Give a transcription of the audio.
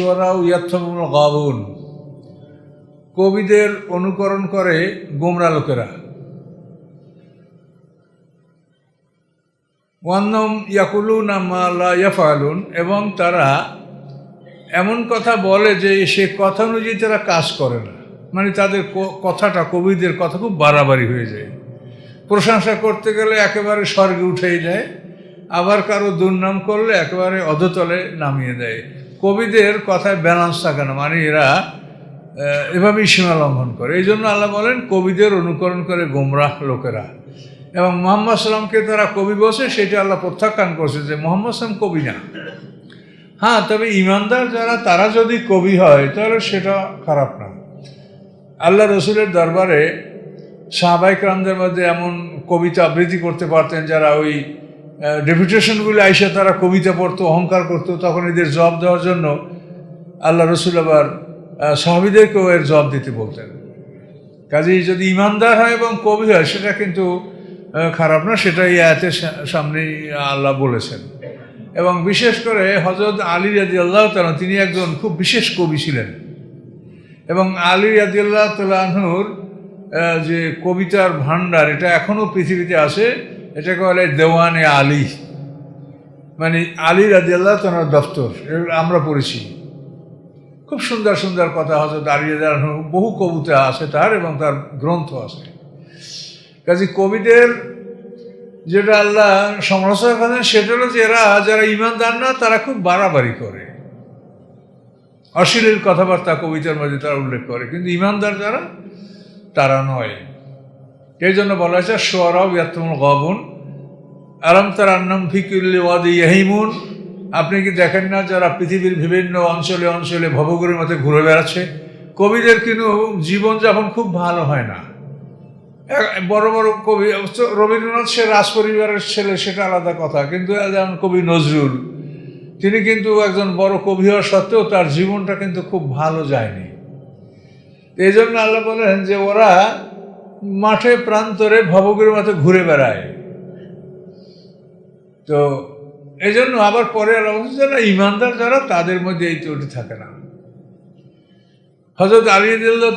শুআরাউ ইয়াত্তাবিউল গাবুন, কবিদের অনুকরণ করে গোমরা লোকেরা। ওয়ান্নাহুম ইয়াকুলুনা মা লা ইয়াফআলুন, এবং তারা এমন কথা বলে যে সে কথা অনুযায়ী তারা কাজ করে না। মানে তাদের কথাটা, কবিদের কথা খুব বাড়াবাড়ি হয়ে যায়। প্রশংসা করতে গেলে একেবারে স্বর্গে উঠেই যায়, আবার কারো দুর্নাম করলে একেবারে অধতলে নামিয়ে দেয়। কবিদের কথায় ব্যালেন্স থাকে না, মানে এরা এভাবেই সীমা লঙ্ঘন করে। এই জন্য আল্লাহ বলেন কবিদের অনুকরণ করে গোমরাহ লোকেরা। এবং মুহাম্মদ সাল্লামকে তারা কবি বসে, সেটা আল্লাহ প্রত্যাখ্যান করছে যে মুহাম্মদ সাল্লাম কবি না। হ্যাঁ, তবে ইমানদার যারা, তারা যদি কবি হয় তাহলে সেটা খারাপ না। আল্লাহ রসুলের দরবারে সাহাবায়ে কেরামদের মধ্যে এমন কবিতা আবৃত্তি করতে পারতেন যারা ওই ডেপুটেশনগুলো আইসা তারা কবিতা পড়তো, অহংকার করতো, তখন এদের জবাব দেওয়ার জন্য আল্লাহ রসুল আবার সাহাবীদেরকেও এর জবাব দিতে বলতেন। কাজেই যদি ইমানদার হয় এবং কবি হয় সেটা কিন্তু খারাপ না, সেটাই আয়াতের সামনেই আল্লাহ বলেছেন। এবং বিশেষ করে হযরত আলী রাদিয়াল্লাহু তাআলা, তিনি একজন খুব বিশেষ কবি ছিলেন। এবং আলী রাদিয়াল্লাহু তাআলা আনহুর যে কবিতার ভাণ্ডার, এটা এখনও পৃথিবীতে আছে। এটাকে বলে দেওয়ানে আলী, মানে আলী রাদিয়াল্লাহু তাআলার দফতর। আমরা পড়েছি খুব সুন্দর সুন্দর কথা। হযরত আলী রাদিয়াল্লাহু আনহু বহু কবিতা আছে তার, এবং তার গ্রন্থ আছে। কাজে কবিদের যেটা আল্লাহ সমালোচনা করেন সেটা হলো যে এরা, যারা ইমানদার না, তারা খুব বাড়াবাড়ি করে, অশ্লীল কথাবার্তা কবিতার মধ্যে তারা উল্লেখ করে। কিন্তু ইমানদার যারা, তারা নয়। এই জন্য বলা হয়েছে শুআরাউ ইয়াত্তাবিউল গাবুন আলাম তারা আন্নাহুম ফি কুল্লি ওয়াদি ইয়াহিমুন। আপনি কি দেখেন না যারা পৃথিবীর বিভিন্ন অঞ্চলে অঞ্চলে ভবঘুরের মধ্যে ঘুরে বেড়াচ্ছে? কবিদের কিন্তু জীবনযাপন খুব ভালো হয় না। বড় বড় কবি, রবীন্দ্রনাথ সে রাজপরিবারের ছেলে, সেটা আলাদা কথা। কিন্তু যেমন কবি নজরুল, তিনি কিন্তু একজন বড় কবি হওয়া সত্ত্বেও তার জীবনটা কিন্তু খুব ভালো যায়নি। এই জন্য আল্লাহ বলেন যে ওরা মাঠে প্রান্তরে ভবঘুরের মধ্যে ঘুরে বেড়ায়। তো এই জন্য আবার পরে আল্লাহ বলছেন যারা ইমানদার, যারা, তাদের মধ্যে এই ত্রুটি থাকে না। হযরত আলী রাদিয়াল্লাহু